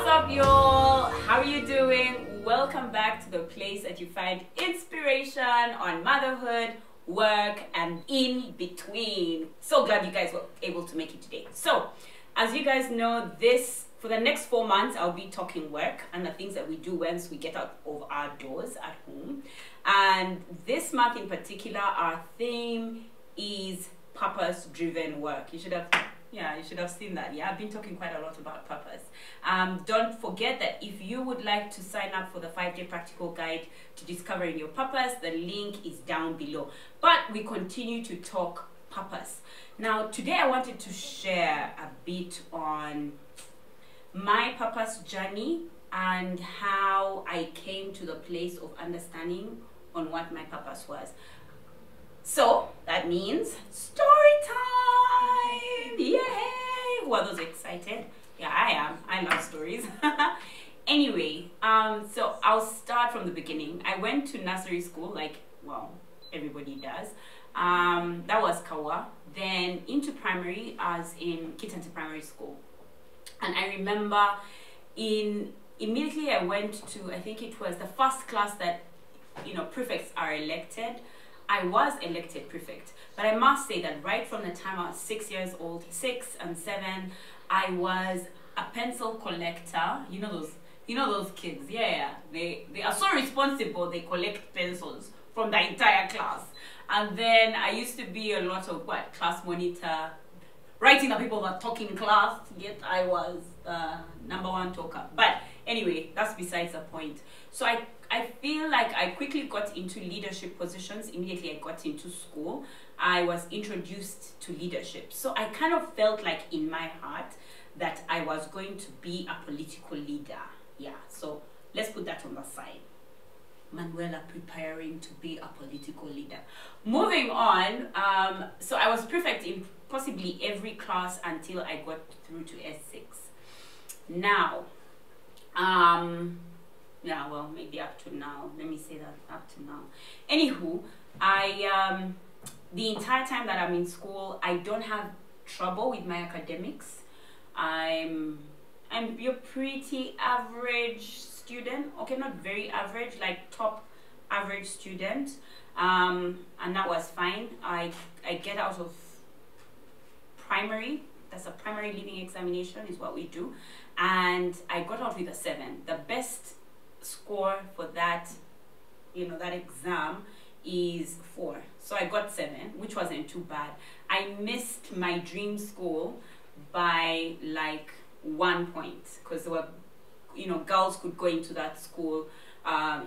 What's up, y'all? How are you doing? Welcome back to the place that you find inspiration on motherhood, work, and in between. So glad you guys were able to make it today. So, as you guys know, for the next 4 months, I'll be talking work and the things that we do once we get out of our doors at home. And this month in particular, our theme is purpose-driven work. You should have seen that. Yeah, I've been talking quite a lot about purpose. Don't forget that if you would like to sign up for the 5-day practical guide to discovering your purpose, the link is down below. But we continue to talk purpose. Now, today I wanted to share a bit on my purpose journey and how I came to the place of understanding on what my purpose was. So that means story time! Yay! Who are those excited? Yeah, I am. I love stories. Anyway, so I'll start from the beginning. I went to nursery school, everybody does. That was Kawa. Then into primary, as in Kitante Primary School. And I remember immediately I went to, I think it was the first class that, prefects are elected. I was elected prefect, but I must say that right from the time I was 6 years old, 6 and 7, I was a pencil collector. You know those kids. Yeah. They are so responsible. They collect pencils from the entire class. And then I used to be a lot of class monitor, writing the people that talk in class. Yet I was the #1 talker. But anyway, that's besides the point. So I feel like I quickly got into leadership positions. Immediately I got into school, I was introduced to leadership. So I kind of felt like in my heart that I was going to be a political leader. Yeah, so let's put that on the side. Manuela preparing to be a political leader. Moving on, so I was prefect in possibly every class until I got through to S6. Now, yeah, well, maybe up to now. Let me say that up to now. Anywho, the entire time that I'm in school, I don't have trouble with my academics. I'm a pretty average student. Okay, not very average, like top average student. And that was fine. I get out of primary. That's a primary leaving examination is what we do. And I got out with a 7. The best score for that, that exam is 4. So I got 7, which wasn't too bad. I missed my dream school by 1 point because there were, girls could go into that school.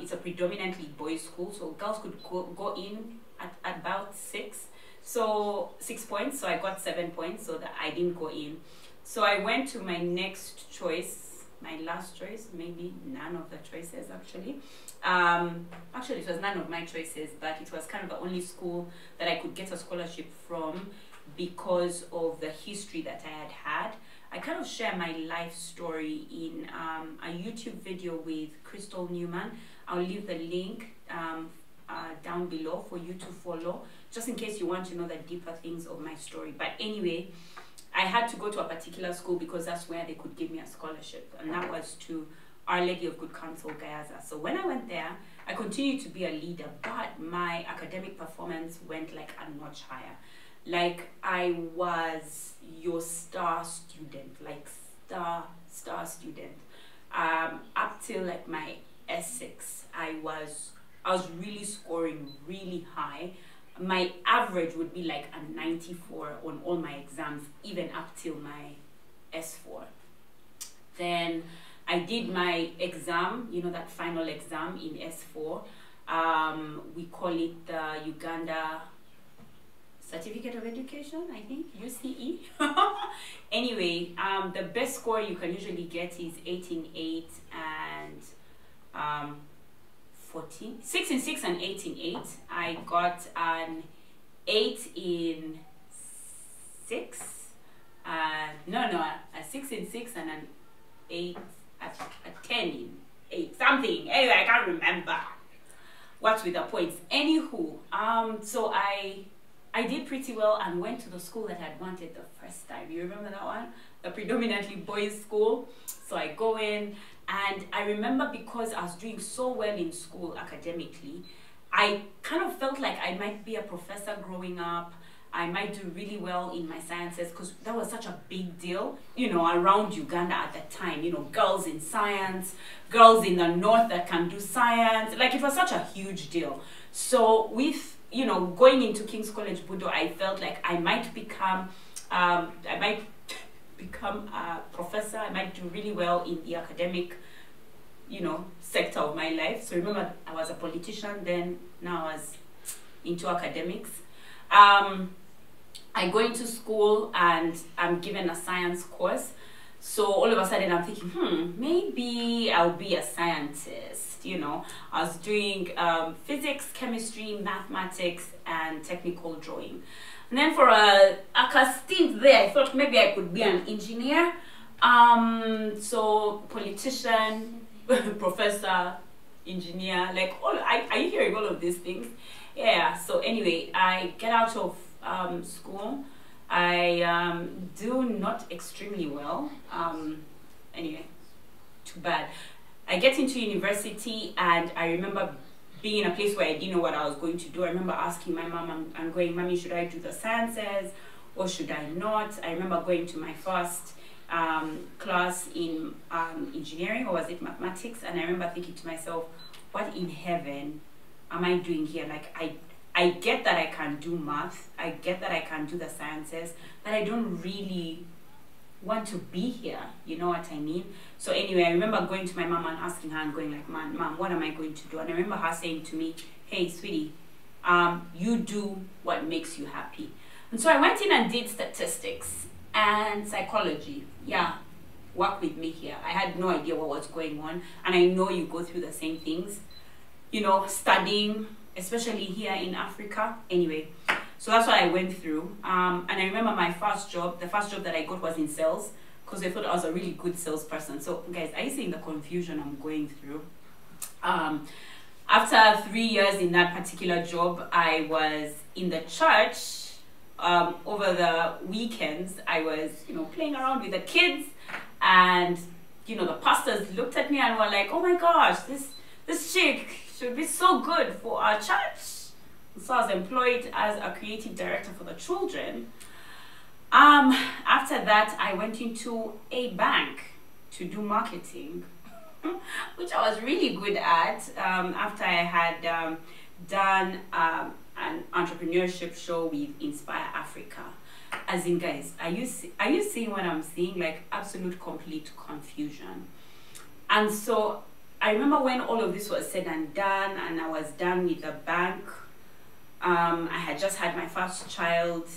It's a predominantly boys school, so girls could go in at about 6. So 6 points, so I got 7 points, so that I didn't go in. So I went to my next choice, my last choice, maybe none of the choices actually. Actually, it was none of my choices, but it was kind of the only school that I could get a scholarship from because of the history that I had had. I kind of share my life story in a YouTube video with Crystal Newman. I'll leave the link down below for you to follow, just in case you want to know the deeper things of my story. But anyway, I had to go to a particular school because that's where they could give me a scholarship, and that was to Our Lady of Good Counsel, Gayaza. So when I went there, I continued to be a leader, but my academic performance went a notch higher. I was your star student, star student. Up till my S6, I was really scoring really high. My average would be a 94 on all my exams, even up till my S4. Then I did my exam, that final exam in S4. We call it the Uganda Certificate of Education, I think, UCE. Anyway, the best score you can usually get is 18.8 and 14. 6 in 6 and 8 in 8. I got an 8 in 6. A 6 in 6 and an 8, a 10 in 8, something. Anyway, I can't remember what's with the points. Anywho, so I did pretty well and went to the school that I'd wanted the first time. You remember that one? a predominantly boys' school. So I go in, and I remember because I was doing so well in school academically, I kind of felt like I might be a professor growing up. I might do really well in my sciences because that was such a big deal, you know, around Uganda at that time. You know, girls in science, girls in the north that can do science. Like, it was such a huge deal. So with, you know, going into King's College Budo, I felt like I might become a professor. I might do really well in the academic, you know, sector of my life. So remember, I was a politician then. Now I was into academics. I go into school and I'm given a science course. So all of a sudden I'm thinking, maybe I'll be a scientist. You know, I was doing physics, chemistry, mathematics, and technical drawing. And then for a stint there, I thought maybe I could be an engineer. So politician, professor, engineer, like are you hearing all of these things? Yeah. So anyway, I get out of school. I do not extremely well. Anyway, too bad. I get into university, and I remember being in a place where I didn't know what I was going to do. I remember asking my mom, I'm going, Mommy, should I do the sciences or should I not? I remember going to my first class in engineering, or was it mathematics? And I remember thinking to myself, what in heaven am I doing here? Like, I get that I can do math, I get that I can do the sciences, but I don't really want to be here, you know what I mean? So anyway, I remember going to my mom and asking her and going like, Mom, what am I going to do? And I remember her saying to me, hey, sweetie, you do what makes you happy. And so I went in and did statistics and psychology. Yeah, work with me here. I had no idea what was going on. And I know you go through the same things, you know, studying, especially here in Africa. Anyway, so that's what I went through. And I remember my first job, the first job that I got was in sales, because I thought I was a really good salesperson. So guys, are you seeing the confusion I'm going through? After 3 years in that particular job, I was in the church. Over the weekends, I was, you know, playing around with the kids, and, you know, the pastors looked at me and were like, oh my gosh, this chick should be so good for our church. So I was employed as a creative director for the children. After that, I went into a bank to do marketing, which I was really good at. After I had done an entrepreneurship show with Inspire Africa. As in, guys, are you seeing what I'm seeing? Like, absolute complete confusion. And so I remember when all of this was said and done, and I was done with the bank. I had just had my first child.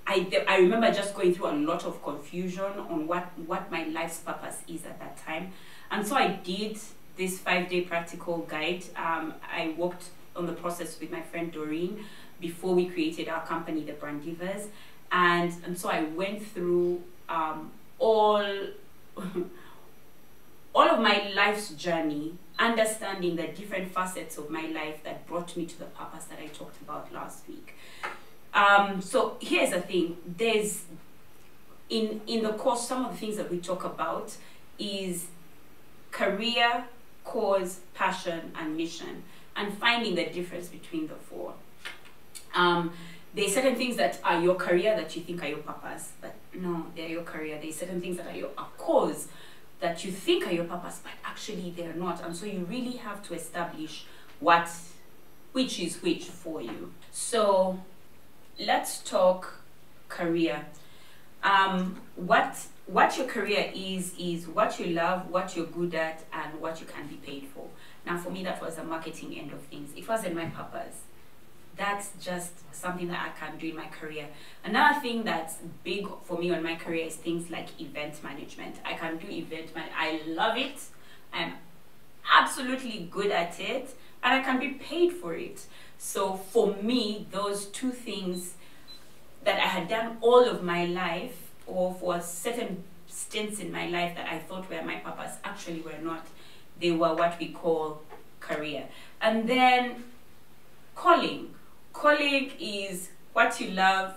I remember just going through a lot of confusion on what my life's purpose is at that time. And so I did this 5-day practical guide. I worked on the process with my friend Doreen before we created our company, the Brand Divas. And so I went through all of my life's journey, understanding the different facets of my life that brought me to the purpose that I talked about last week. So here's the thing. There's, in the course, some of the things that we talk about is career, cause, passion, and mission, and finding the difference between the four. There's certain things that are your career that you think are your purpose, but no, they're your career. There's certain things that are your cause that you think are your purpose, but actually they're not. And so you really have to establish which is which for you. So let's talk career. What your career is what you love, what you're good at, and what you can be paid for. Now, for me, that was the marketing end of things. It wasn't my purpose. That's just something that I can do in my career. Another thing that's big for me on my career is things like event management. I can do event management. I love it. I'm absolutely good at it, and I can be paid for it. So for me, those two things that I had done all of my life, or for certain stints in my life that I thought were my purpose, actually were not. They were what we call career. And then calling. Calling is what you love,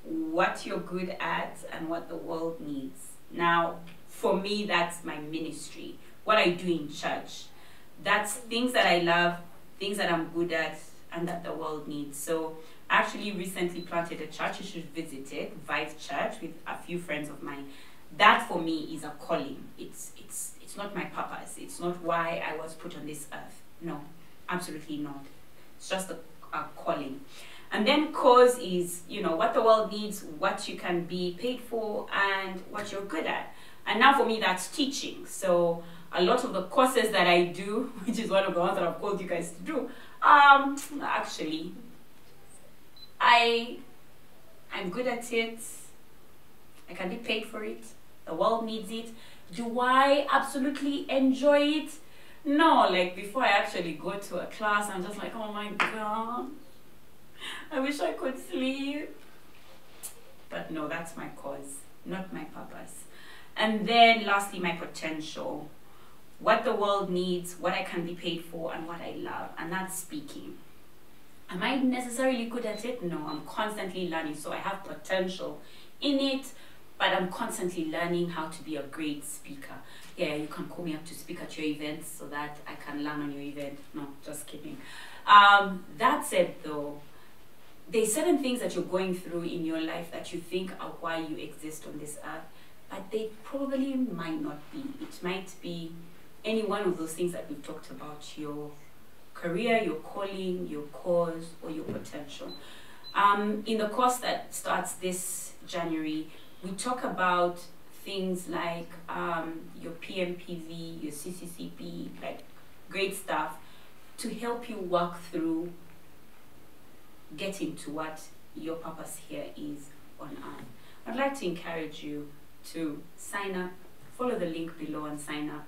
what you're good at, and what the world needs. Now, for me, that's my ministry. What I do in church. That's things that I love, things that I'm good at, and that the world needs. So I actually recently planted a church. You should visit it, Vive Church, with a few friends of mine. That for me is a calling. It's not my purpose. It's not why I was put on this earth. No, absolutely not. It's just a calling. And then cause is, you know, what the world needs, what you can be paid for, and what you're good at. And now for me, that's teaching. So a lot of the courses that I do, which is one of the ones that I've called you guys to do, actually, I'm good at it. I can be paid for it. The world needs it. Do I absolutely enjoy it? No, like before I actually go to a class, I'm just like, oh my God, I wish I could sleep. But no, that's my cause, not my purpose. And then lastly, my potential. What the world needs, what I can be paid for, and what I love. And that's speaking. Am I necessarily good at it? No, I'm constantly learning. So I have potential in it, but I'm constantly learning how to be a great speaker. Yeah, you can call me up to speak at your events so that I can learn on your event. No, just kidding. That said though, there's certain things that you're going through in your life that you think are why you exist on this earth, but they probably might not be. It might be any one of those things that we've talked about: your career, your calling, your cause, or your potential. In the course that starts this January, we talk about things like your PMPV, your CCCP, like great stuff to help you work through getting to what your purpose here is on earth. I'd like to encourage you to sign up, follow the link below and sign up.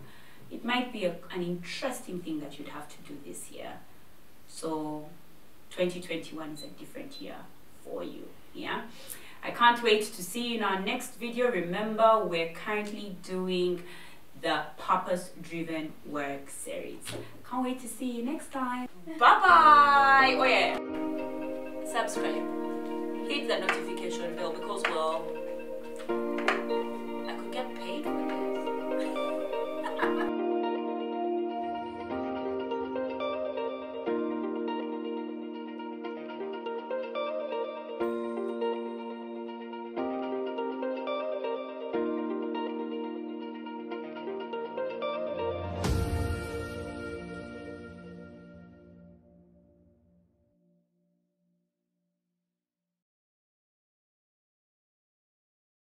It might be an interesting thing that you'd have to do this year. So 2021 is a different year for you, yeah? I can't wait to see you in our next video. Remember, we're currently doing the Purpose-Driven Work series. Can't wait to see you next time. Bye-bye! Oh yeah, subscribe. Hit the notification bell because, well, I could get paid for this.